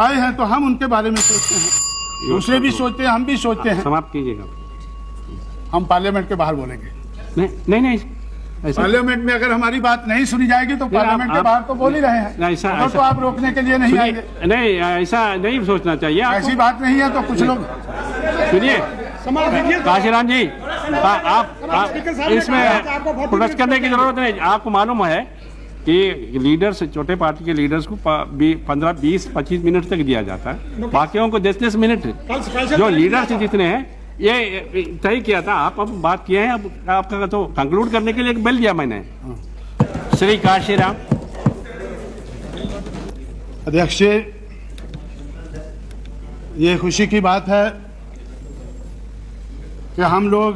आए हैं तो हम उनके बारे में सोचते हैं, दूसरे भी सोचते हैं, हम भी सोचते हैं। समाप्त कीजिएगा। हम पार्लियामेंट के बाहर बोलेंगे। नहीं पार्लियामेंट में अगर हमारी बात नहीं सुनी जाएगी तो पार्लियामेंट के बाहर तो बोल ही रहे हैं। ऐसा तो आप रोकने के लिए नहीं आएंगे। नहीं, ऐसा नहीं सोचना चाहिए। ऐसी बात नहीं है तो कुछ लोग सुनिए काशीराम जी, आप इसमें प्रोटेस्ट करने की जरूरत नहीं। आपको मालूम है कि लीडर्स, छोटे पार्टी के लीडर्स को 15, 20, 25 मिनट तक दिया जाता है, बाकियों को 10-10 मिनट। जो लीडर्स जितने हैं ये तय किया था, आप अब बात किए हैं, अब आपका तो कंक्लूड करने के लिए एक बेल दिया मैंने। श्री काशीराम। अध्यक्ष जी, ये खुशी की बात है कि हम लोग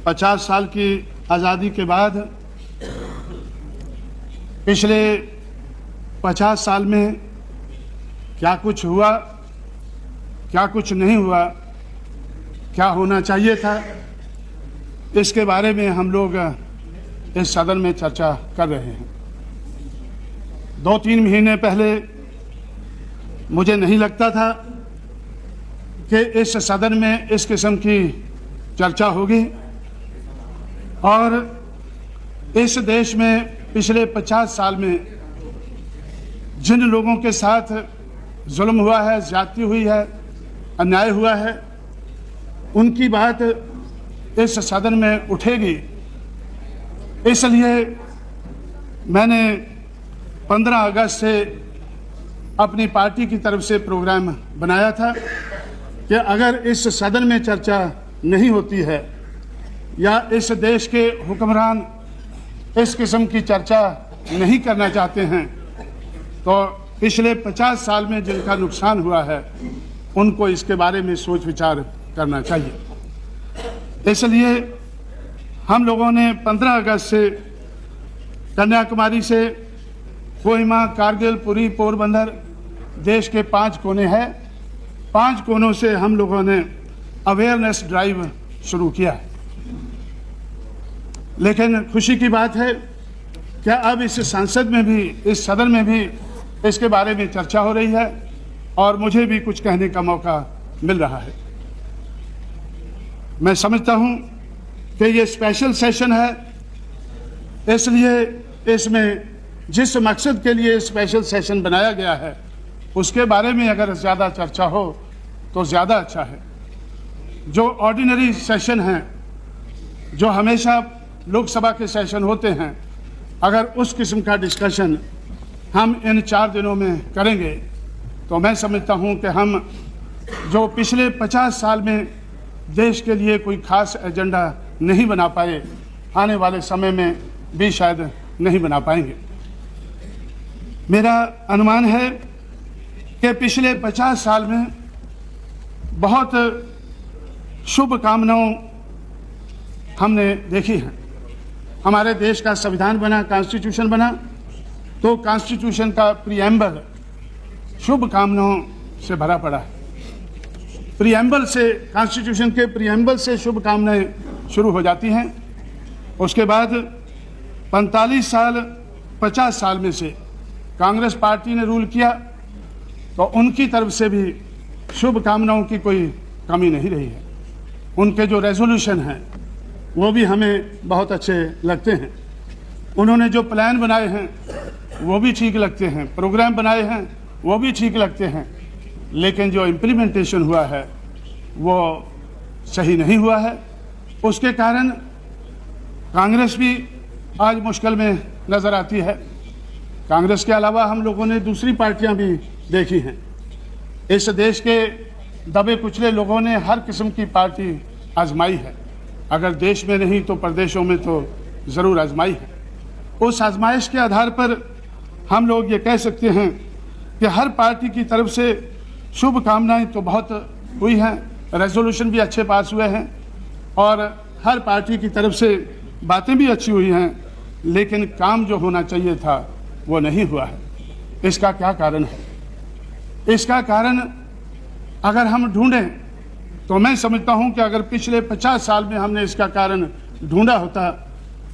50 साल की आज़ादी के बाद पिछले 50 साल में क्या कुछ हुआ, क्या कुछ नहीं हुआ, क्या होना चाहिए था, इसके बारे में हम लोग इस सदन में चर्चा कर रहे हैं। 2-3 महीने पहले मुझे नहीं लगता था कि इस सदन में इस किस्म की चर्चा होगी और इस देश में पिछले 50 साल में जिन लोगों के साथ जुल्म हुआ है, ज्यादती हुई है, अन्याय हुआ है, उनकी बात इस सदन में उठेगी। इसलिए मैंने 15 अगस्त से अपनी पार्टी की तरफ से प्रोग्राम बनाया था कि अगर इस सदन में चर्चा नहीं होती है या इस देश के हुक्मरान इस किस्म की चर्चा नहीं करना चाहते हैं तो पिछले 50 साल में जिनका नुकसान हुआ है उनको इसके बारे में सोच विचार करना चाहिए। इसलिए हम लोगों ने 15 अगस्त से कन्याकुमारी से कोहिमा, कारगिल, पुरी, पोरबंदर, देश के 5 कोने हैं, 5 कोनों से हम लोगों ने अवेयरनेस ड्राइव शुरू किया है। लेकिन खुशी की बात है कि अब इस संसद में भी, इस सदन में भी इसके बारे में चर्चा हो रही है और मुझे भी कुछ कहने का मौका मिल रहा है। मैं समझता हूं कि ये स्पेशल सेशन है, इसलिए इसमें जिस मकसद के लिए स्पेशल सेशन बनाया गया है उसके बारे में अगर ज़्यादा चर्चा हो तो ज़्यादा अच्छा है। जो ऑर्डिनरी सेशन हैं, जो हमेशा लोकसभा के सेशन होते हैं, अगर उस किस्म का डिस्कशन हम इन 4 दिनों में करेंगे तो मैं समझता हूं कि हम जो पिछले 50 साल में देश के लिए कोई खास एजेंडा नहीं बना पाए, आने वाले समय में भी शायद नहीं बना पाएंगे। मेरा अनुमान है कि पिछले 50 साल में बहुत शुभ कामनाओं हमने देखी हैं। हमारे देश का संविधान बना, कॉन्स्टिट्यूशन बना, तो कॉन्स्टिट्यूशन का प्रीएम्बल शुभ कामनाओं से भरा पड़ा है। प्रीएम्बल से, कॉन्स्टिट्यूशन के प्रीएम्बल से शुभ कामनाएं शुरू हो जाती हैं। उसके बाद 45 साल, 50 साल में से कांग्रेस पार्टी ने रूल किया तो उनकी तरफ से भी शुभ कामनाओं की कोई कमी नहीं रही है। उनके जो रेजोल्यूशन हैं वो भी हमें बहुत अच्छे लगते हैं। उन्होंने जो प्लान बनाए हैं वो भी ठीक लगते हैं, प्रोग्राम बनाए हैं वो भी ठीक लगते हैं, लेकिन जो इम्प्लीमेंटेशन हुआ है वो सही नहीं हुआ है। उसके कारण कांग्रेस भी आज मुश्किल में नज़र आती है। कांग्रेस के अलावा हम लोगों ने दूसरी पार्टियां भी देखी हैं। इस देश के दबे कुचले लोगों ने हर किस्म की पार्टी आजमाई है, अगर देश में नहीं तो प्रदेशों में तो ज़रूर आजमाई है। उस आजमाइश के आधार पर हम लोग ये कह सकते हैं कि हर पार्टी की तरफ से शुभ कामनाएं तो बहुत हुई हैं, रेजोल्यूशन भी अच्छे पास हुए हैं और हर पार्टी की तरफ से बातें भी अच्छी हुई हैं, लेकिन काम जो होना चाहिए था वो नहीं हुआ है। इसका क्या कारण है? इसका कारण अगर हम ढूंढें तो मैं समझता हूं कि अगर पिछले 50 साल में हमने इसका कारण ढूंढा होता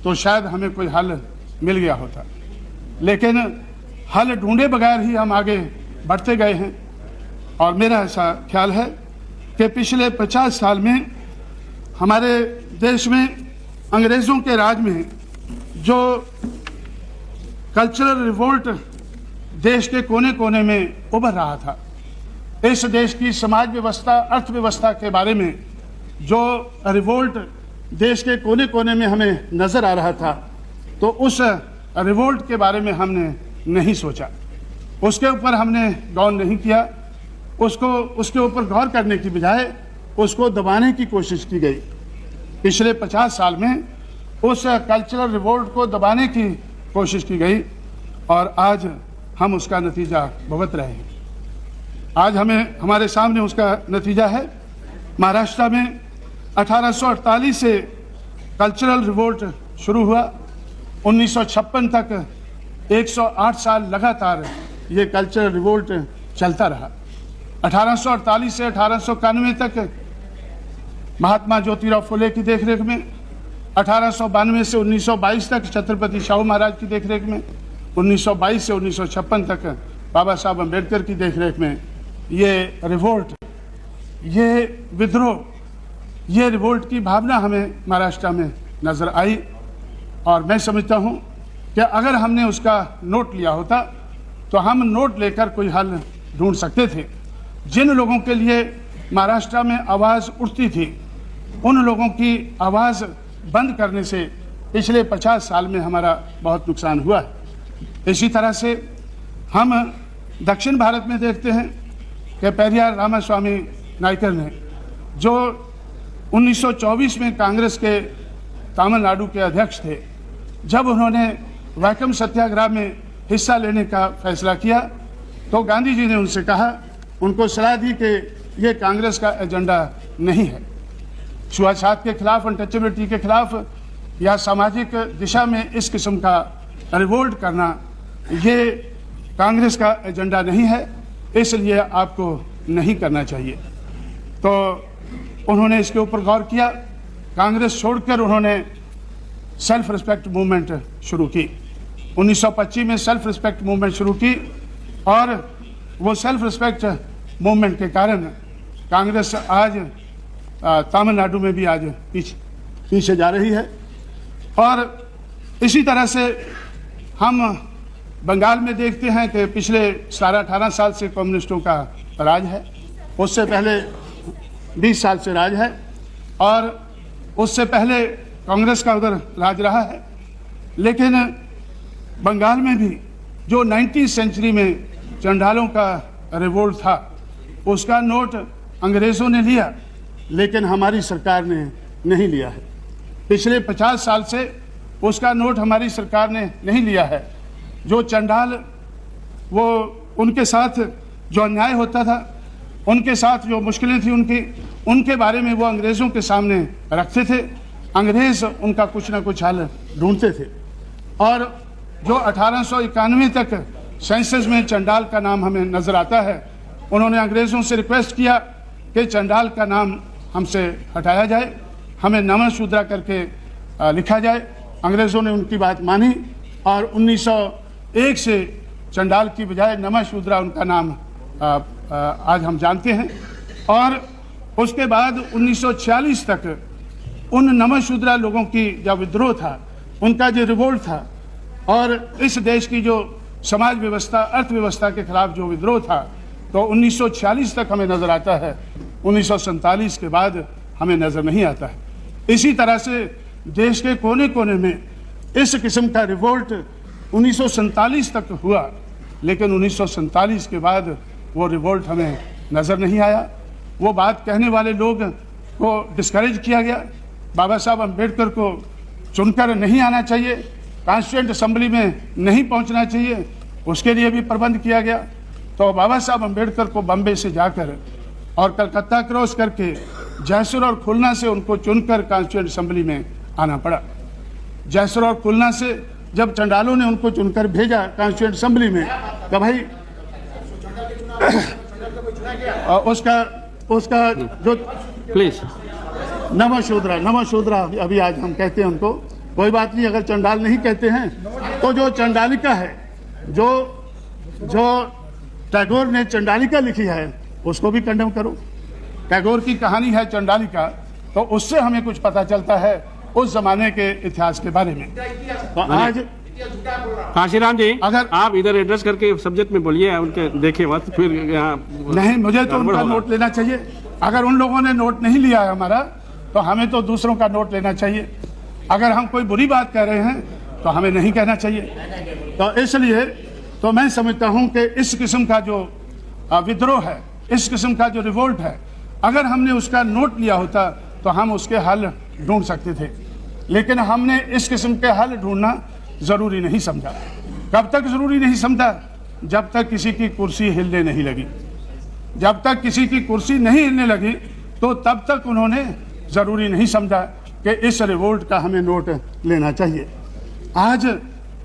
तो शायद हमें कोई हल मिल गया होता, लेकिन हल ढूंढे बगैर ही हम आगे बढ़ते गए हैं। और मेरा ऐसा ख्याल है कि पिछले 50 साल में हमारे देश में अंग्रेज़ों के राज में जो कल्चरल रिवोल्ट देश के कोने कोने में उभर रहा था, इस देश की समाज व्यवस्था, अर्थव्यवस्था के बारे में जो रिवोल्ट देश के कोने कोने में हमें नज़र आ रहा था, तो उस रिवोल्ट के बारे में हमने नहीं सोचा, उसके ऊपर हमने गौर नहीं किया। उसके ऊपर गौर करने की बजाय उसको दबाने की कोशिश की गई। पिछले 50 साल में उस कल्चरल रिवोल्ट को दबाने की कोशिश की गई और आज हम उसका नतीजा भुगत रहे हैं। आज हमारे सामने उसका नतीजा है। महाराष्ट्र में 1848 से कल्चरल रिवोल्ट शुरू हुआ। 1956 तक 108 साल लगातार ये कल्चरल रिवोल्ट चलता रहा। 1848 से 1891 तक महात्मा ज्योतिराव फुले की देखरेख में, 1892 से 1922 तक छत्रपति शाहू महाराज की देखरेख में, 1922 से 1956 तक बाबा साहब अम्बेडकर की देखरेख में ये रिवोल्ट, ये विद्रोह, ये रिवोल्ट की भावना हमें महाराष्ट्र में नज़र आई। और मैं समझता हूँ कि अगर हमने उसका नोट लिया होता तो हम नोट लेकर कोई हल ढूंढ सकते थे। जिन लोगों के लिए महाराष्ट्र में आवाज़ उठती थी, उन लोगों की आवाज़ बंद करने से पिछले 50 साल में हमारा बहुत नुकसान हुआ है। इसी तरह से हम दक्षिण भारत में देखते हैं कि पेरियार रामास्वामी नायकर ने, जो 1924 में कांग्रेस के तमिलनाडु के अध्यक्ष थे, जब उन्होंने वैकम सत्याग्रह में हिस्सा लेने का फैसला किया तो गांधी जी ने उनसे कहा, उनको सलाह दी कि ये कांग्रेस का एजेंडा नहीं है। छुआछूत के खिलाफ, अनटचेबिलिटी के खिलाफ या सामाजिक दिशा में इस किस्म का रिवोल्ट करना ये कांग्रेस का एजेंडा नहीं है, इसलिए आपको नहीं करना चाहिए। तो उन्होंने इसके ऊपर गौर किया। कांग्रेस छोड़कर उन्होंने सेल्फ रिस्पेक्ट मूवमेंट शुरू की। 1925 में सेल्फ रिस्पेक्ट मूवमेंट शुरू की और वो सेल्फ रिस्पेक्ट मूवमेंट के कारण कांग्रेस आज तमिलनाडु में भी आज पीछे जा रही है। और इसी तरह से हम बंगाल में देखते हैं कि पिछले 18 साल से कम्युनिस्टों का राज है, उससे पहले 20 साल से राज है और उससे पहले कांग्रेस का उधर राज रहा है। लेकिन बंगाल में भी जो 19वीं सेंचुरी में चंडालों का रिवोल्ट था, उसका नोट अंग्रेज़ों ने लिया, लेकिन हमारी सरकार ने नहीं लिया है। पिछले 50 साल से उसका नोट हमारी सरकार ने नहीं लिया है। जो चंडाल, वो उनके साथ जो अन्याय होता था, उनके साथ जो मुश्किलें थी उनके बारे में वो अंग्रेज़ों के सामने रखते थे। अंग्रेज़ उनका कुछ ना कुछ हल ढूंढते थे। और जो 1891 तक सेंसस में चंडाल का नाम हमें नज़र आता है, उन्होंने अंग्रेज़ों से रिक्वेस्ट किया कि चंडाल का नाम हमसे हटाया जाए, हमें नमः शूद्रा करके लिखा जाए। अंग्रेज़ों ने उनकी बात मानी और 1901 से चंडाल की बजाय नमः शूद्रा उनका नाम आज हम जानते हैं। और उसके बाद 1946 तक उन नमः शूद्रा लोगों की जो विद्रोह था, उनका जो रिवोल्ट था और इस देश की जो समाज व्यवस्था, अर्थव्यवस्था के खिलाफ जो विद्रोह था, तो 1946 तक हमें नज़र आता है। 1947 के बाद हमें नज़र नहीं आता है। इसी तरह से देश के कोने कोने में इस किस्म का रिवोल्ट 1947 तक हुआ, लेकिन 1947 के बाद वो रिवोल्ट हमें नज़र नहीं आया। वो बात कहने वाले लोग को डिस्करेज किया गया। बाबा साहब अम्बेडकर को चुनकर नहीं आना चाहिए, कॉन्स्टिट्यूएंट असेंबली में नहीं पहुंचना चाहिए, उसके लिए भी प्रबंध किया गया। तो बाबा साहब अम्बेडकर को बम्बे से जाकर और कलकत्ता क्रॉस करके जयसुर और खुलना से उनको चुनकर कॉन्स्टिट्यूएंट असेंबली में आना पड़ा। जयसुर और खुलना से जब चंडालों ने उनको चुनकर भेजा कॉन्स्टिट्यूएंट असेंबली में, तो भाई उसका जो प्लीज नमः शूद्रा अभी आज हम कहते हैं उनको, कोई बात नहीं, अगर चंडाल नहीं कहते हैं तो जो चंडालिका है, जो टैगोर ने चंडालिका लिखी है, उसको भी कंडेम करो। टैगोर की कहानी है चंडालिका, तो उससे हमें कुछ पता चलता है उस जमाने के इतिहास के बारे में। तो आज काशीराम जी, अगर आप इधर एड्रेस करके सब्जेक्ट में बोलिए, उनके देखे मत फिर यहाँ नहीं, मुझे तो उनका होगा। नोट लेना चाहिए। अगर उन लोगों ने नोट नहीं लिया है हमारा, तो हमें तो दूसरों का नोट लेना चाहिए। अगर हम कोई बुरी बात कह रहे हैं तो हमें नहीं कहना चाहिए। तो इसलिए तो मैं समझता हूं कि इस किस्म का जो विद्रोह है, इस किस्म का जो रिवोल्ट है, अगर हमने उसका नोट लिया होता तो हम उसके हल ढूंढ सकते थे, लेकिन हमने इस किस्म के हल ढूंढना जरूरी नहीं समझा। कब तक जरूरी नहीं समझा? जब तक किसी की कुर्सी हिलने नहीं लगी। जब तक किसी की कुर्सी नहीं हिलने लगी तो तब तक उन्होंने जरूरी नहीं समझा कि इस रिवोल्ट का हमें नोट लेना चाहिए। आज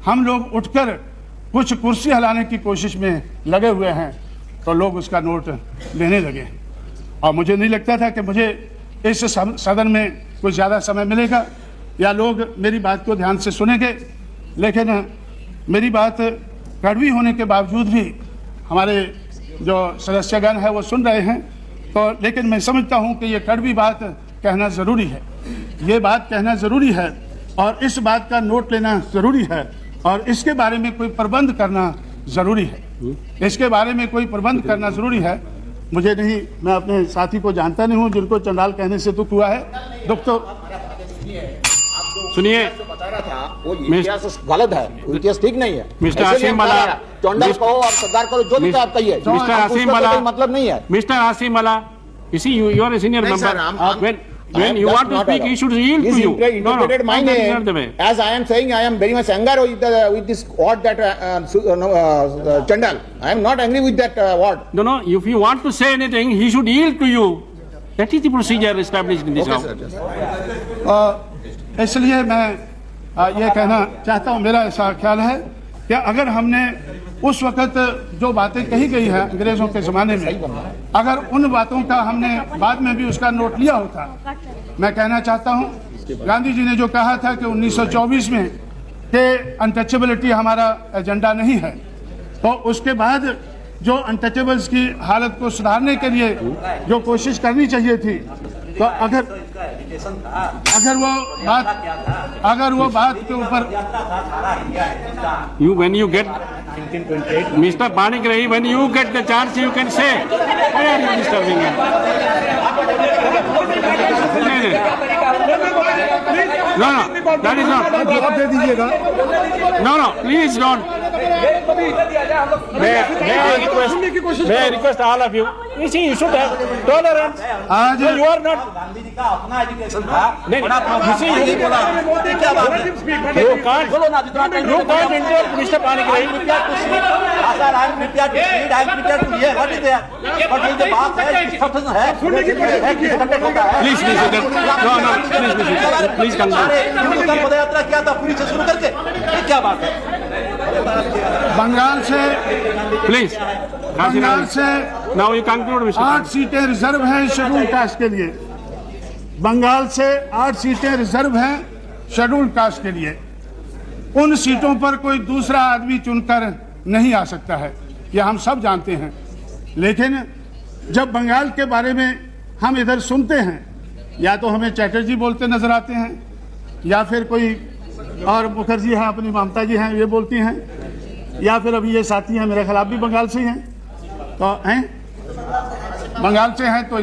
हम लोग उठकर कुछ कुर्सी हिलाने की कोशिश में लगे हुए हैं तो लोग उसका नोट लेने लगे। और मुझे नहीं लगता था कि मुझे इस सदन में कुछ ज़्यादा समय मिलेगा या लोग मेरी बात को ध्यान से सुनेंगे, लेकिन मेरी बात कड़वी होने के बावजूद भी हमारे जो सदस्यगण है वो सुन रहे हैं। तो लेकिन मैं समझता हूं कि ये कड़वी बात कहना ज़रूरी है, ये बात कहना ज़रूरी है और इस बात का नोट लेना ज़रूरी है और इसके बारे में कोई प्रबंध करना ज़रूरी है। इसके बारे में कोई प्रबंध करना ज़रूरी है। मुझे नहीं, मैं अपने साथी को जानता नहीं हूँ जिनको चंडाल कहने से दुख हुआ है। दुख तो सुनिए, बता रहा था वो इतिहास गलत है, इतिहास ठीक नहीं है। मिस्टर आसिम बाला, चंडाल कहो और सरदार कहो, जो भी आप कहिए, मिस्टर आसिम बाला, मतलब नहीं है। Mister Asim Bala, you see, you are a senior नहीं, member. sir, I'm- When you want to speak, he should yield to you. Interpreted my that is not name the way. as I am saying. I am very much angry with this word that Chandal. I am not angry with that word. No, if you want to say anything, he should yield to you. That is the procedure established in this house. इसलिए मैं ये कहना चाहता हूँ, मेरा ऐसा ख्याल है कि अगर हमने उस वक़्त जो बातें कही गई हैं अंग्रेज़ों के ज़माने में, अगर उन बातों का हमने बाद में भी उसका नोट लिया होता, मैं कहना चाहता हूँ गांधी जी ने जो कहा था कि 1924 में कि अनटचेबिलिटी हमारा एजेंडा नहीं है, तो उसके बाद जो अनटचेबल्स की हालत को सुधारने के लिए जो कोशिश करनी चाहिए थी, तो अगर वो बात के ऊपर When you get Mr. Panigrahi, when you get the chance, you can say, why are you disturbing him? No, that is not. जवाब दे दीजिएगा। No, please don't. May I request all of you? You see, you should have tolerance. आज No, you are not. Gandhi ji का अपना education था। नहीं, you see, you क्या बात है? can't बोलो ना, जितना you can't interrupt Mr. Panigrahi. Sir, I am prepared to read, I am prepared to hear. What is there? But ये जो बात है, discussion है, conduct होता है। Please, please conclude. हिंदुस्तान पदयात्रा किया था पूरी से शुरू करके, ये क्या बात है? बंगाल से Please. बंगाल से Now you conclude, Mr. 8 सीटें रिजर्व हैं शेड्यूल कास्ट के लिए। बंगाल से 8 सीटें रिजर्व हैं शेड्यूल कास्ट के लिए। उन सीटों पर कोई दूसरा आदमी चुनकर नहीं आ सकता है, यह हम सब जानते हैं। लेकिन जब बंगाल के बारे में हम इधर सुनते हैं, या तो हमें चैटर्जी बोलते नजर आते हैं, या फिर कोई और मुखर्जी हैं, अपनी ममता जी हैं, ये बोलती हैं, या फिर अभी ये साथी हैं मेरे खिलाफ भी बंगाल से हैं, तो हैं बंगाल से हैं, तो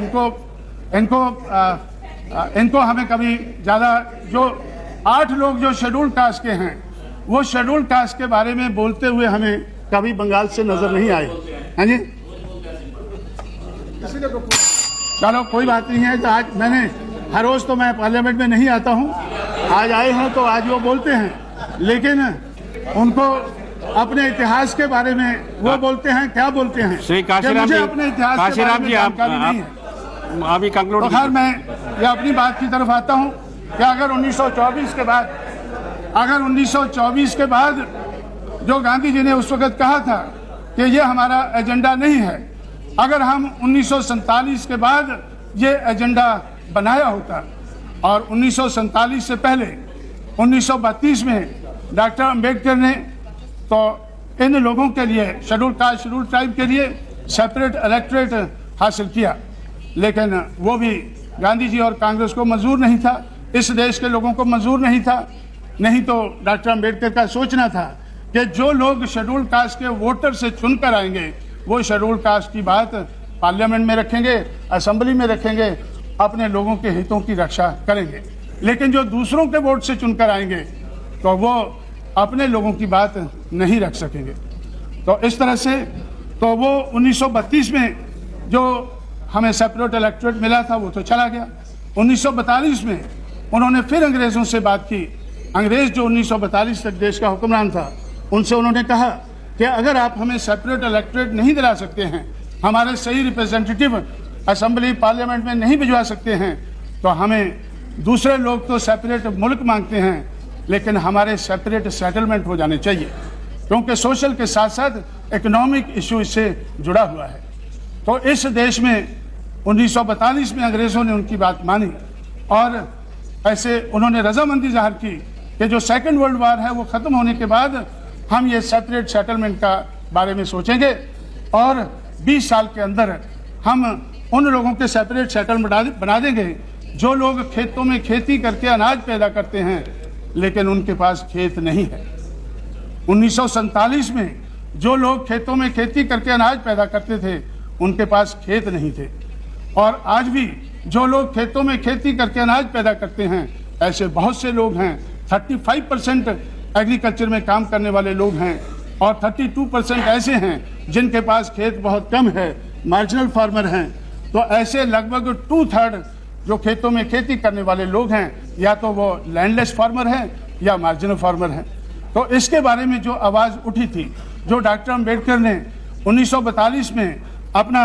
इनको हमें कभी ज़्यादा, जो 8 लोग जो शेड्यूल कास्ट के हैं, वो शेड्यूल कास्ट के बारे में बोलते हुए हमें कभी बंगाल से नजर नहीं आए हैं जी। चलो कोई बात नहीं है। तो आज मैंने हर रोज़ तो मैं पार्लियामेंट में नहीं आता हूँ, आज आए हैं तो आज वो बोलते हैं, लेकिन उनको अपने इतिहास के बारे में वो बोलते हैं, क्या बोलते हैं श्री कि काशीराम मुझे जी, अपने इतिहास के बारे काशीराम में जी, जानकारी नहीं है। आप अभी कंक्लूड। तो खैर मैं ये अपनी बात की तरफ आता हूँ कि अगर 1924 के बाद जो गांधी जी ने उस वक़्त कहा था कि ये हमारा एजेंडा नहीं है, अगर हम 1947 के बाद ये एजेंडा बनाया होता और 1947 से पहले 1932 में डॉक्टर अंबेडकर ने तो इन लोगों के लिए, शेड्यूल कास्ट शेड्यूल ट्राइब के लिए सेपरेट इलेक्टोरेट हासिल किया, लेकिन वो भी गांधी जी और कांग्रेस को मंजूर नहीं था, इस देश के लोगों को मंजूर नहीं था। नहीं तो डॉक्टर अंबेडकर का सोचना था कि जो लोग शेड्यूल कास्ट के वोटर से चुनकर आएंगे वो शेड्यूल कास्ट की बात पार्लियामेंट में रखेंगे, असेंबली में रखेंगे, अपने लोगों के हितों की रक्षा करेंगे। लेकिन जो दूसरों के वोट से चुनकर आएंगे तो वो अपने लोगों की बात नहीं रख सकेंगे। तो इस तरह से तो वो 1932 में जो हमें सेपरेट इलेक्टोरेट मिला था वो तो चला गया। 1942 में उन्होंने फिर अंग्रेज़ों से बात की। अंग्रेज़ जो 1942 तक देश का हुक्मरान था, उनसे उन्होंने कहा कि अगर आप हमें सेपरेट इलेक्टोरेट नहीं दिला सकते हैं, हमारे सही रिप्रेजेंटेटिव असेंबली पार्लियामेंट में नहीं भिजवा सकते हैं, तो हमें दूसरे लोग तो सेपरेट मुल्क मांगते हैं, लेकिन हमारे सेपरेट सेटलमेंट हो जाने चाहिए, क्योंकि सोशल के साथ साथ इकोनॉमिक इशू इससे जुड़ा हुआ है। तो इस देश में 1942 में अंग्रेज़ों ने उनकी बात मानी और ऐसे उन्होंने रजामंदी जाहिर की कि जो सेकेंड वर्ल्ड वार है वो ख़त्म होने के बाद हम ये सेपरेट सेटलमेंट का बारे में सोचेंगे और 20 साल के अंदर हम उन लोगों के सेपरेट सेटलमेंट बना देंगे जो लोग खेतों में खेती करके अनाज पैदा करते हैं लेकिन उनके पास खेत नहीं है। 1947 में जो लोग खेतों में खेती करके अनाज पैदा करते थे उनके पास खेत नहीं थे, और आज भी जो लोग खेतों में खेती करके अनाज पैदा करते हैं ऐसे बहुत से लोग हैं। 35% एग्रीकल्चर में काम करने वाले लोग हैं और 32% ऐसे हैं जिनके पास खेत बहुत कम है, मार्जिनल फार्मर हैं। तो ऐसे लगभग 2/3 जो खेतों में खेती करने वाले लोग हैं या तो वो लैंडलेस फार्मर हैं या मार्जिनल फार्मर हैं। तो इसके बारे में जो आवाज़ उठी थी, जो डॉक्टर अंबेडकर ने 1942 में अपना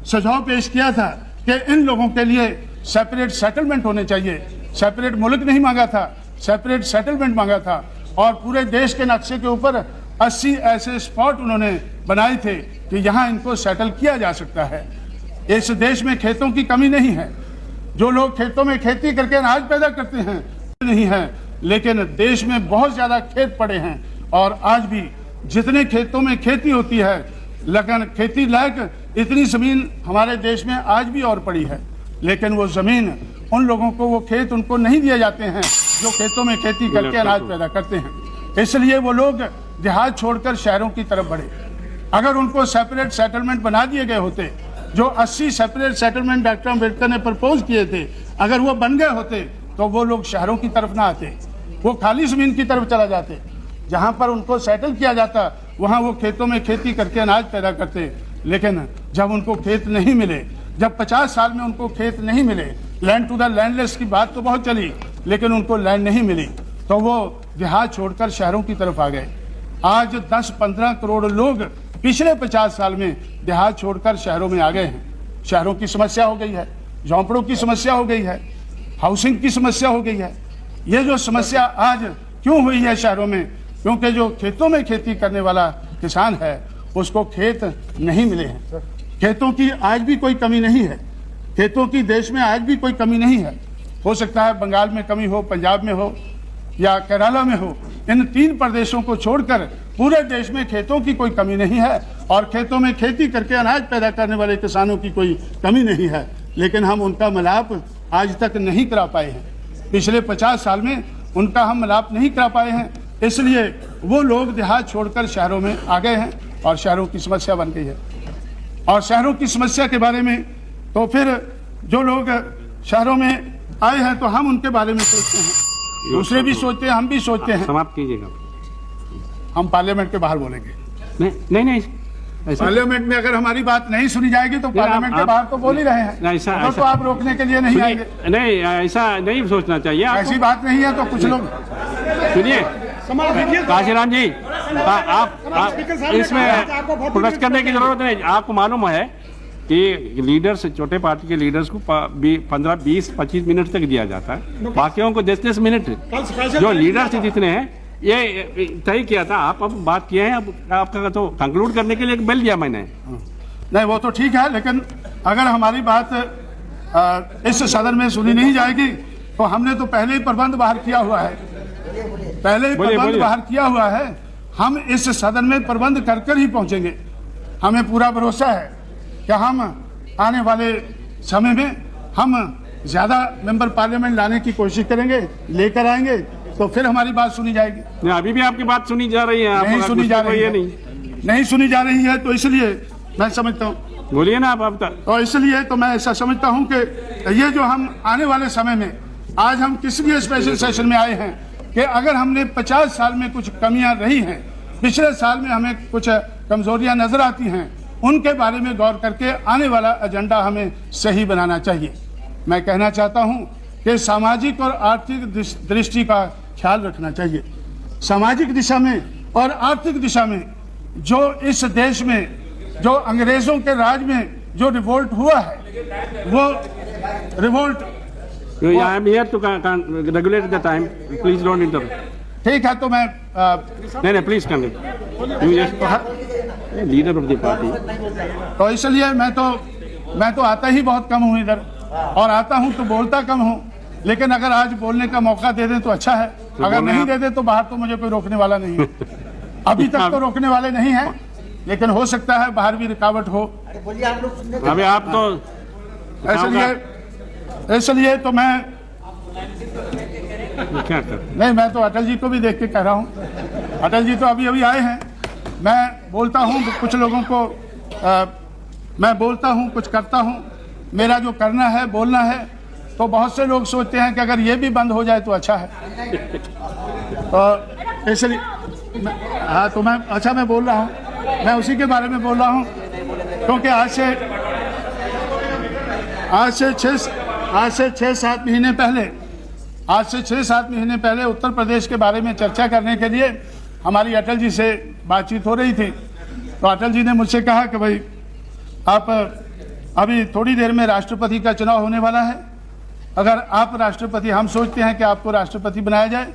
सुझाव पेश किया था कि इन लोगों के लिए सेपरेट सेटलमेंट होने चाहिए, सेपरेट मुल्क नहीं मांगा था, सेपरेट सेटलमेंट मांगा था, और पूरे देश के नक्शे के ऊपर 80 ऐसे स्पॉट उन्होंने बनाए थे कि यहाँ इनको सेटल किया जा सकता है। इस देश में खेतों की कमी नहीं है, जो लोग खेतों में खेती करके अनाज पैदा करते हैं नहीं है, लेकिन देश में बहुत ज़्यादा खेत पड़े हैं और आज भी जितने खेतों में खेती होती है, लेकिन खेती लायक इतनी ज़मीन हमारे देश में आज भी और पड़ी है, लेकिन वो ज़मीन उन लोगों को, वो खेत उनको नहीं दिए जाते हैं जो खेतों में खेती करके अनाज पैदा करते हैं। इसलिए वो लोग देहात छोड़कर शहरों की तरफ बढ़े। अगर उनको सेपरेट सेटलमेंट बना दिए गए होते, जो 80 सेपरेट सेटलमेंट डॉक्टर अम्बेडकर ने प्रपोज किए थे, अगर वो बन गए होते तो वो लोग शहरों की तरफ ना आते, वो खाली ज़मीन की तरफ चला जाते। जहाँ पर उनको सेटल किया जाता वहाँ वो खेतों में खेती करके अनाज पैदा करते। लेकिन जब उनको खेत नहीं मिले, जब 50 साल में उनको खेत नहीं मिले, लैंड टू द लैंडलेस की बात तो बहुत चली लेकिन उनको लैंड नहीं मिली, तो वो देहात छोड़कर शहरों की तरफ आ गए। आज 10-15 करोड़ लोग पिछले 50 साल में देहात छोड़कर शहरों में आ गए हैं। शहरों की समस्या हो गई है, झोंपड़ों की समस्या हो गई है, हाउसिंग की समस्या हो गई है। ये जो समस्या आज क्यों हुई है शहरों में, क्योंकि जो खेतों में खेती करने वाला किसान है उसको खेत नहीं मिले हैं। खेतों की आज भी कोई कमी नहीं है, खेतों की देश में आज भी कोई कमी नहीं है। हो सकता है बंगाल में कमी हो, पंजाब में हो या केरला में हो, इन 3 प्रदेशों को छोड़कर पूरे देश में खेतों की कोई कमी नहीं है और खेतों में खेती करके अनाज पैदा करने वाले किसानों की कोई कमी नहीं है। लेकिन हम उनका मिलाप आज तक नहीं करा पाए हैं, पिछले 50 साल में उनका हम मिलाप नहीं करा पाए हैं, इसलिए वो लोग देहात छोड़कर शहरों में आ गए हैं और शहरों की समस्या बन गई है। और शहरों की समस्या के बारे में तो फिर जो लोग शहरों में आए हैं तो हम उनके बारे में सोचते हैं, दूसरे भी सोचते हैं, हम भी सोचते हैं। समाप्त कीजिएगा। हम पार्लियामेंट के बाहर बोलेंगे। नहीं ऐसा पार्लियामेंट में अगर हमारी बात नहीं सुनी जाएगी तो पार्लियामेंट के बाहर तो बोल ही रहे हैं, ऐसा तो आप रोकने के लिए नहीं आएंगे। नहीं, ऐसा नहीं सोचना चाहिए। ऐसी बात नहीं है तो कुछ लोग सुनिए काशीराम जी, आप इसमें प्रोटेस्ट करने की जरूरत नहीं। आपको मालूम है कि लीडर्स, छोटे पार्टी के लीडर्स को 15, 20, 25 मिनट तक दिया जाता है, बाकियों को 10-10 मिनट। जो लीडर्स जितने हैं ये तय किया था, आप अब बात किए हैं, अब आपका तो कंक्लूड करने के लिए एक बेल दिया मैंने। नहीं, वो तो ठीक है, लेकिन अगर हमारी बात इस सदन में सुनी नहीं जाएगी तो हमने तो पहले ही प्रबंध बाहर किया हुआ है, पहले ही प्रबंध बाहर किया हुआ है। हम इस सदन में प्रबंध कर कर ही पहुंचेंगे। हमें पूरा भरोसा है कि हम आने वाले समय में हम ज़्यादा मेंबर पार्लियामेंट लाने की कोशिश करेंगे, लेकर आएंगे तो फिर हमारी बात सुनी जाएगी। नहीं, अभी भी आपकी बात सुनी जा रही है। नहीं सुनी जा रही है, नहीं सुनी जा रही है, तो इसलिए मैं समझता हूँ, बोलिए ना आप तक। और इसलिए तो मैं ऐसा समझता हूँ कि ये जो हम आने वाले समय में, आज हम किस लिए स्पेशल सेशन में आए हैं कि अगर हमने 50 साल में कुछ कमियां रही हैं, पिछले साल में हमें कुछ कमजोरियां नजर आती हैं, उनके बारे में गौर करके आने वाला एजेंडा हमें सही बनाना चाहिए। मैं कहना चाहता हूं कि सामाजिक और आर्थिक दृष्टि का ख्याल रखना चाहिए। सामाजिक दिशा में और आर्थिक दिशा में जो इस देश में जो अंग्रेजों के राज में जो रिवोल्ट हुआ है, वो revolt I am here to regulate the time. Please don't interrupt. ठीक है, तो मैं नहीं, please continue. You just leader of the party. तो इसलिए मैं तो आता ही बहुत कम हूँ इधर, और आता हूँ तो बोलता कम हूँ, लेकिन अगर आज बोलने का मौका दे दें तो अच्छा है, अगर नहीं दे दे तो बाहर तो मुझे कोई रोकने वाला नहीं है। अभी तक तो रोकने वाले नहीं है, लेकिन हो सकता है बाहर भी रुकावट हो। अभी आप तो इसलिए तो मैं क्या कर, नहीं, मैं तो अटल जी को भी देख के कह रहा हूँ। अटल जी तो अभी अभी आए हैं। मैं बोलता हूँ कुछ लोगों को, मैं बोलता हूँ कुछ करता हूँ, मेरा जो करना है बोलना है, तो बहुत से लोग सोचते हैं कि अगर ये भी बंद हो जाए तो अच्छा है। तो इसलिए हाँ, तो मैं अच्छा मैं बोल रहा हूँ, मैं उसी के बारे में बोल रहा हूँ, क्योंकि आज से 6-7 महीने पहले उत्तर प्रदेश के बारे में चर्चा करने के लिए हमारी अटल जी से बातचीत हो रही थी। तो अटल जी ने मुझसे कहा कि भाई आप अभी थोड़ी देर में राष्ट्रपति का चुनाव होने वाला है, अगर आप राष्ट्रपति, हम सोचते हैं कि आपको राष्ट्रपति बनाया जाए,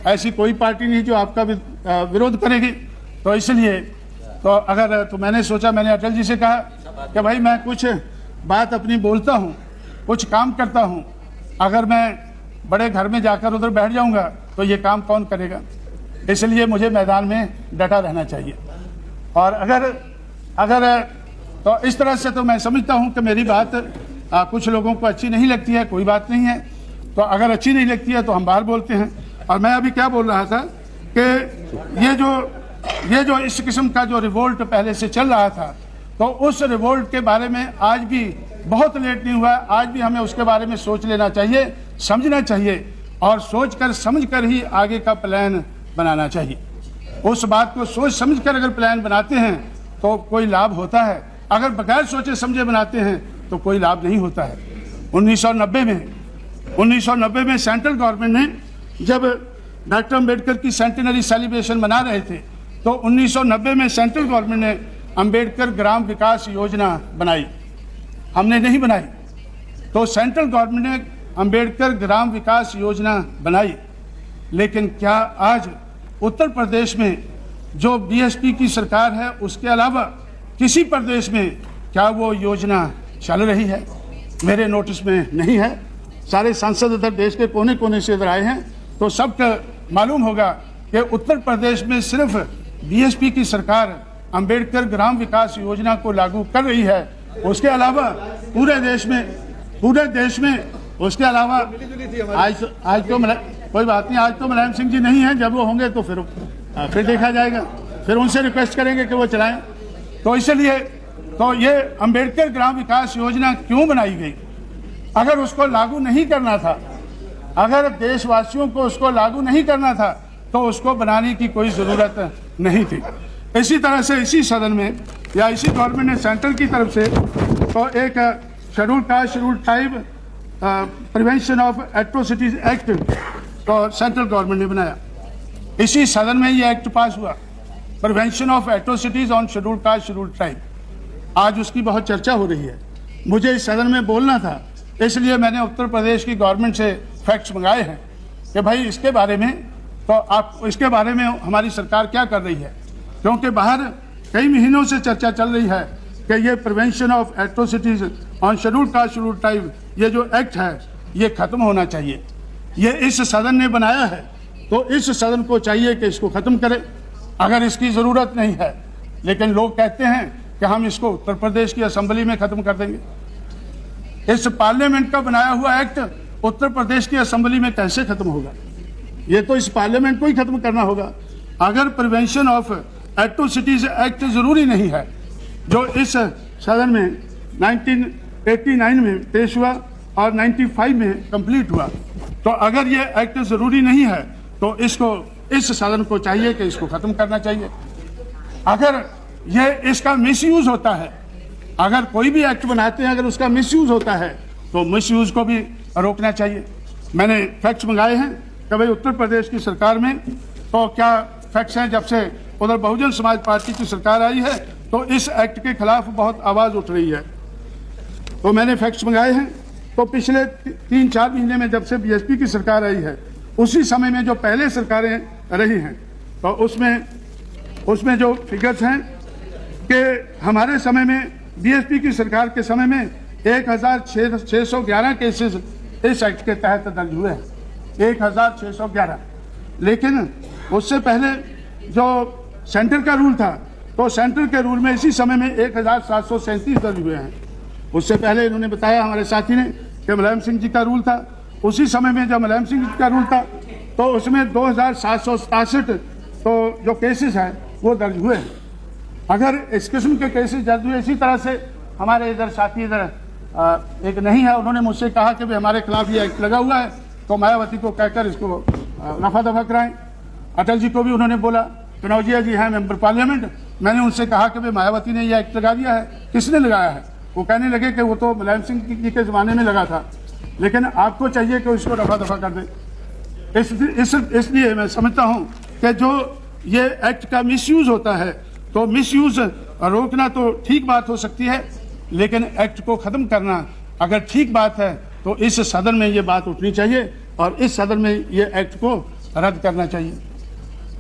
ऐसी कोई पार्टी नहीं जो आपका विरोध करेगी, तो इसलिए तो मैंने सोचा, मैंने अटल जी से कहा कि भाई मैं कुछ बात अपनी बोलता हूँ, कुछ काम करता हूँ, अगर मैं बड़े घर में जाकर उधर बैठ जाऊंगा तो ये काम कौन करेगा, इसलिए मुझे मैदान में डटा रहना चाहिए। और अगर तो इस तरह से तो मैं समझता हूँ कि मेरी बात कुछ लोगों को अच्छी नहीं लगती है, कोई बात नहीं है, तो अगर अच्छी नहीं लगती है तो हम बाहर बोलते हैं। और मैं अभी क्या बोल रहा था कि ये जो इस किस्म का जो रिवोल्ट पहले से चल रहा था, तो उस रिवोल्ट के बारे में आज भी बहुत लेट नहीं हुआ, आज भी हमें उसके बारे में सोच लेना चाहिए, समझना चाहिए, और सोच कर समझ कर ही आगे का प्लान बनाना चाहिए। उस बात को सोच समझ कर अगर प्लान बनाते हैं तो कोई लाभ होता है, अगर बगैर सोचे समझे बनाते हैं तो कोई लाभ नहीं होता है। 1990 में सेंट्रल गवर्नमेंट ने जब डॉक्टर अम्बेडकर की सेंटेनरी सेलिब्रेशन मना रहे थे, तो 1990 में सेंट्रल गवर्नमेंट ने अम्बेडकर ग्राम विकास योजना बनाई, हमने नहीं बनाई। तो सेंट्रल गवर्नमेंट ने अम्बेडकर ग्राम विकास योजना बनाई, लेकिन क्या आज उत्तर प्रदेश में जो बीएसपी की सरकार है उसके अलावा किसी प्रदेश में क्या वो योजना चल रही है? मेरे नोटिस में नहीं है। सारे सांसद इधर देश के कोने कोने से इधर आए हैं, तो सबको मालूम होगा कि उत्तर प्रदेश में सिर्फ बीएसपी की सरकार अम्बेडकर ग्राम विकास योजना को लागू कर रही है। उसके अलावा पूरे देश में उसके अलावा आज तो कोई बात नहीं, आज तो मुलायम सिंह जी नहीं हैं, जब वो होंगे तो फिर देखा जाएगा, फिर उनसे रिक्वेस्ट करेंगे कि वो चलाएं। तो इसलिए तो ये अम्बेडकर ग्राम विकास योजना क्यों बनाई गई? अगर उसको लागू नहीं करना था, अगर देशवासियों को उसको लागू नहीं करना था, तो उसको बनाने की कोई ज़रूरत नहीं थी। इसी तरह से इसी सदन में या इसी गवर्नमेंट ने सेंट्रल की तरफ से तो एक schedule caste schedule tribe prevention of atrocities act तो सेंट्रल गवर्नमेंट ने बनाया। इसी सदन में ये एक्ट पास हुआ, prevention of atrocities on schedule caste schedule tribe. आज उसकी बहुत चर्चा हो रही है। मुझे इस सदन में बोलना था, इसलिए मैंने उत्तर प्रदेश की गवर्नमेंट से फैक्ट्स मंगाए हैं कि भाई इसके बारे में तो आप इसके बारे में हमारी सरकार क्या कर रही है, क्योंकि बाहर कई महीनों से चर्चा चल रही है कि ये prevention of atrocities on schedule caste schedule tribe ये जो एक्ट है ये खत्म होना चाहिए। ये इस सदन ने बनाया है, तो इस सदन को चाहिए कि इसको खत्म करे। अगर इसकी ज़रूरत नहीं है, लेकिन लोग कहते हैं कि हम इसको उत्तर प्रदेश की असेंबली में ख़त्म कर देंगे। इस पार्लियामेंट का बनाया हुआ एक्ट उत्तर प्रदेश की असेंबली में कैसे ख़त्म होगा? ये तो इस पार्लियामेंट को ही ख़त्म करना होगा। अगर प्रिवेंशन ऑफ एट्रोसिटीज एक्ट ज़रूरी नहीं है, जो इस सदन में 1989 में पेश हुआ और 95 में कंप्लीट हुआ, तो अगर ये एक्ट ज़रूरी नहीं है तो इसको, इस सदन को चाहिए कि इसको ख़त्म करना चाहिए। अगर ये इसका मिसयूज़ होता है, अगर कोई भी एक्ट बनाते हैं, अगर उसका मिसयूज़ होता है तो मिसयूज़ को भी रोकना चाहिए। मैंने फैक्ट्स मंगाए हैं कि भाई उत्तर प्रदेश की सरकार में तो क्या फैक्ट्स हैं, जब से उधर बहुजन समाज पार्टी की सरकार आई है तो इस एक्ट के खिलाफ बहुत आवाज़ उठ रही है। तो मैंने फैक्ट्स मंगाए हैं, तो पिछले 3-4 महीने में जब से बीएसपी की सरकार आई है, उसी समय में जो पहले सरकारें रही हैं, तो उसमें जो फिगर्स हैं कि हमारे समय में, बीएसपी की सरकार के समय में 1611 केसेस इस एक्ट के तहत दर्ज हुए हैं, 1611। लेकिन उससे पहले जो सेंटर का रूल था, तो सेंटर के रूल में इसी समय में 1737 दर्ज हुए हैं। उससे पहले इन्होंने बताया हमारे साथी ने कि मुलायम सिंह जी का रूल था, उसी समय में जब मुलायम सिंह जी का रूल था तो उसमें 2767 तो जो केसेस हैं वो दर्ज हुए हैं। अगर इस किस्म के केसेस दर्ज हुए, इसी तरह से हमारे इधर साथी इधर एक नहीं है, उन्होंने मुझसे कहा कि भाई हमारे खिलाफ ये एक्ट लगा हुआ है, तो मायावती को कहकर इसको रफा दफा कराएं। अटल जी को भी उन्होंने बोला, कनौजिया जी हैं मेंबर पार्लियामेंट, मैंने उनसे कहा कि भाई मायावती ने यह एक्ट लगा दिया है, किसने लगाया है? वो कहने लगे कि वो तो मुलायम सिंह जी के ज़माने में लगा था, लेकिन आपको चाहिए कि उसको रफा दफा कर दें। इसलिए मैं समझता हूँ कि जो ये एक्ट का मिसयूज़ होता है, तो मिसयूज़ रोकना तो ठीक बात हो सकती है, लेकिन एक्ट को ख़त्म करना अगर ठीक बात है तो इस सदन में ये बात उठनी चाहिए और इस सदन में ये एक्ट को रद्द करना चाहिए।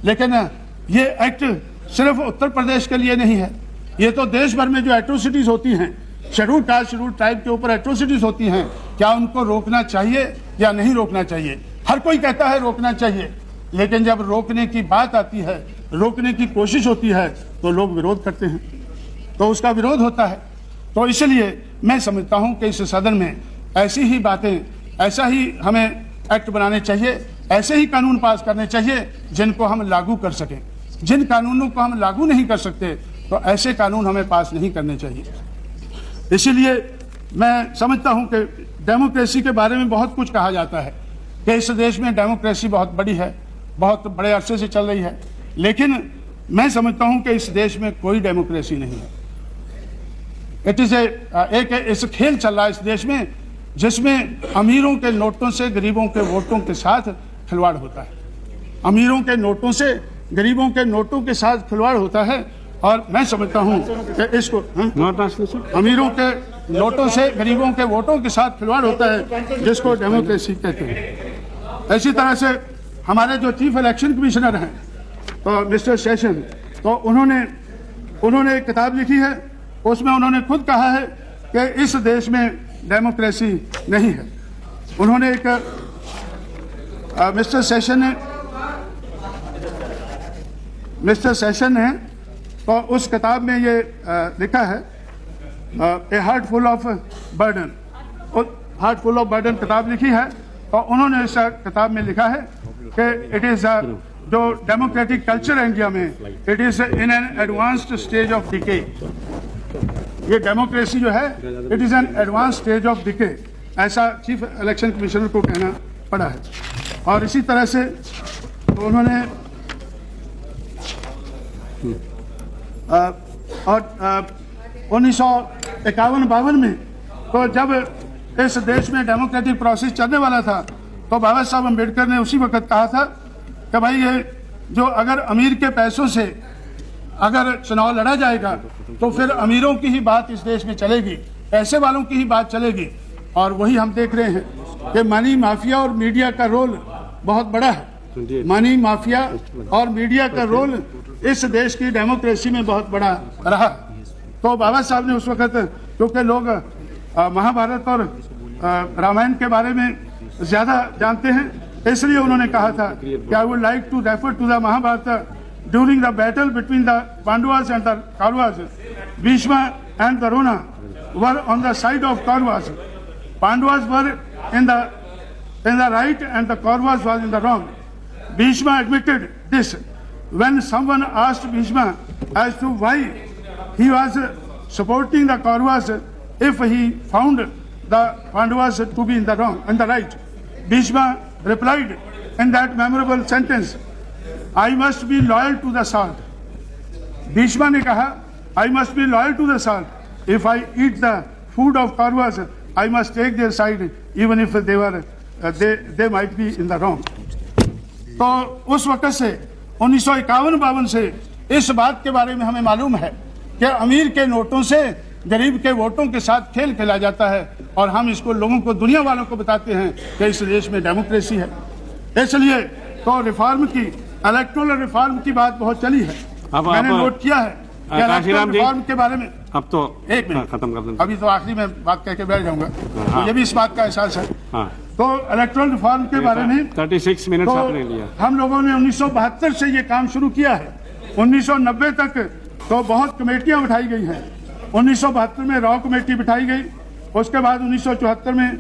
लेकिन ये एक्ट सिर्फ उत्तर प्रदेश के लिए नहीं है, ये तो देश भर में जो एट्रोसिटीज़ होती हैं, शेड्यूल कास्ट शेड्यूल ट्राइब के ऊपर एट्रोसिटीज़ होती हैं, क्या उनको रोकना चाहिए या नहीं रोकना चाहिए? हर कोई कहता है रोकना चाहिए, लेकिन जब रोकने की बात आती है, रोकने की कोशिश होती है, तो लोग विरोध करते हैं, तो उसका विरोध होता है। तो इसलिए मैं समझता हूं कि इस सदन में ऐसी ही बातें, ऐसा ही हमें एक्ट बनाने चाहिए, ऐसे ही कानून पास करने चाहिए जिनको हम लागू कर सकें। जिन कानूनों को हम लागू नहीं कर सकते, तो ऐसे कानून हमें पास नहीं करने चाहिए। इसीलिए मैं समझता हूं कि डेमोक्रेसी के बारे में बहुत कुछ कहा जाता है कि इस देश में डेमोक्रेसी बहुत बड़ी है, बहुत बड़े अरसे से चल रही है, लेकिन मैं समझता हूं कि इस देश में कोई डेमोक्रेसी नहीं है। इट इज़ एक खेल चल रहा है इस देश में, जिसमें अमीरों के नोटों से गरीबों के वोटों के साथ खिलवाड़ होता है। अमीरों के नोटों से गरीबों के नोटों के साथ खिलवाड़ होता है, और मैं समझता हूं कि इसको अमीरों के नोटों से गरीबों के वोटों के साथ खिलवाड़ होता है, जिसको डेमोक्रेसी कहते हैं। इसी तरह से हमारे जो चीफ इलेक्शन कमिश्नर हैं, तो मिस्टर सेशन, तो उन्होंने एक किताब लिखी है, उसमें उन्होंने खुद कहा है कि इस देश में डेमोक्रेसी नहीं है। उन्होंने एक मिस्टर सेशन ने तो उस किताब में ये लिखा है, ए heart full of burden, heart full of burden किताब लिखी है, और उन्होंने इस किताब में लिखा है कि इट इज़ जो डेमोक्रेटिक कल्चर इंडिया में, it is in an advanced stage of decay. ये डेमोक्रेसी जो है, it is an advance stage of decay, ऐसा चीफ इलेक्शन कमिश्नर को कहना पड़ा है। और इसी तरह से तो उन्होंने और 1951-52 में, तो जब इस देश में डेमोक्रेटिक प्रोसेस चलने वाला था, तो बाबा साहब अम्बेडकर ने उसी वक्त कहा था कि भाई ये जो अगर अमीर के पैसों से अगर चुनाव लड़ा जाएगा, तो फिर अमीरों की ही बात इस देश में चलेगी, पैसे वालों की ही बात चलेगी। और वही हम देख रहे हैं कि मनी माफिया और मीडिया का रोल बहुत बड़ा है। मनी माफिया और मीडिया का रोल इस देश की डेमोक्रेसी में बहुत बड़ा रहा। तो बाबा साहब ने उस वक्त, क्योंकि लोग महाभारत और रामायण के बारे में ज़्यादा जानते हैं, इसलिए उन्होंने कहा था कि I would like to refer to the Mahabharata during the battle between the Pandavas and the Kauravas, Bhishma and Drona were on the side of Kauravas. Pandavas were in the right and the Kauravas was in the wrong. Bhishma admitted this when someone asked Bhishma as to why he was supporting the Kauravas if he found the Pandavas to be in the wrong and the right. Bhishma replied in that memorable sentence, I must be loyal to the salt. Bhishma ने कहा, I must be loyal to the salt. If I eat the food of Kauravas, I must take their side even if they might be in the wrong. तो उस वक्त से 1951-52 से इस बात के बारे में हमें मालूम है कि अमीर के नोटों से गरीब के वोटों के साथ खेल खेला जाता है और हम इसको लोगों को, दुनिया वालों को बताते हैं कि इस देश में डेमोक्रेसी है। इसलिए तो रिफॉर्म की, इलेक्टोरल रिफॉर्म की बात बहुत चली है। मैंने नोट किया है कि इलेक्टोरल रिफॉर्म के बारे में, अब तो एक मिनट खत्म कर दें, अभी तो आखिरी में बात कह के बैठ जाऊंगा, तो ये भी इस बात का एहसास है। हाँ। तो इलेक्टोरल रिफॉर्म के बारे में 36 मिनट तो आपने लिया। हम लोगों ने 1972 से ये काम शुरू किया है। 1990 तक तो बहुत कमेटियां उठाई गई हैं। 1972 में रॉ कमेटी बिठाई गई, उसके बाद 1974 में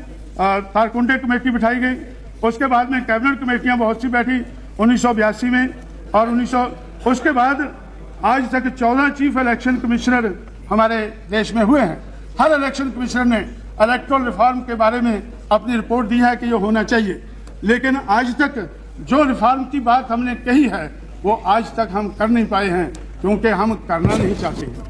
तारकुंडे कमेटी बिठाई गई, उसके बाद में कैबिनेट कमेटियां बहुत सी बैठी 1982 में, और उसके बाद आज तक 14 चीफ इलेक्शन कमिश्नर हमारे देश में हुए हैं। हर इलेक्शन कमिश्नर ने इलेक्टोरल रिफॉर्म के बारे में अपनी रिपोर्ट दी है कि ये होना चाहिए, लेकिन आज तक जो रिफॉर्म की बात हमने कही है वो आज तक हम कर नहीं पाए हैं, क्योंकि हम करना नहीं चाहते हैं।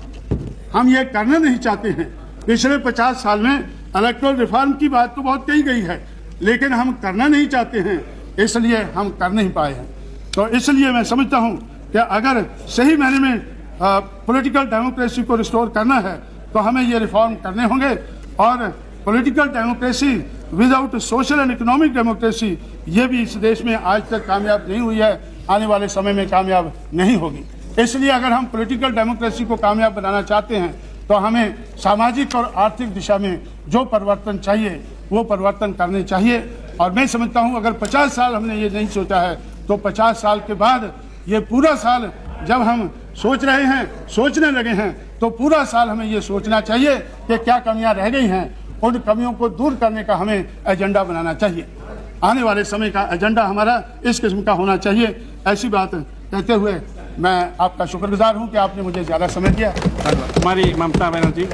हम ये करना नहीं चाहते हैं। पिछले 50 साल में इलेक्टोरल रिफॉर्म की बात तो बहुत कही गई है, लेकिन हम करना नहीं चाहते हैं, इसलिए हम कर नहीं पाए हैं। तो इसलिए मैं समझता हूँ कि अगर सही मायने में पॉलिटिकल डेमोक्रेसी को रिस्टोर करना है तो हमें ये रिफॉर्म करने होंगे, और political democracy without social and economic democracy ये भी इस देश में आज तक कामयाब नहीं हुई है, आने वाले समय में कामयाब नहीं होगी। इसलिए अगर हम पॉलिटिकल डेमोक्रेसी को कामयाब बनाना चाहते हैं तो हमें सामाजिक और आर्थिक दिशा में जो परिवर्तन चाहिए वो परिवर्तन करने चाहिए। और मैं समझता हूँ अगर 50 साल हमने ये नहीं सोचा है तो 50 साल के बाद ये पूरा साल जब हम सोच रहे हैं, सोचने लगे हैं, तो पूरा साल हमें ये सोचना चाहिए कि क्या कमियां रह गई हैं, उन कमियों को दूर करने का हमें एजेंडा बनाना चाहिए। आने वाले समय का एजेंडा हमारा इस किस्म का होना चाहिए। ऐसी बात कहते हुए मैं आपका शुक्रगुजार हूं कि आपने मुझे ज़्यादा समय दिया। हमारी ममता बनर्जी।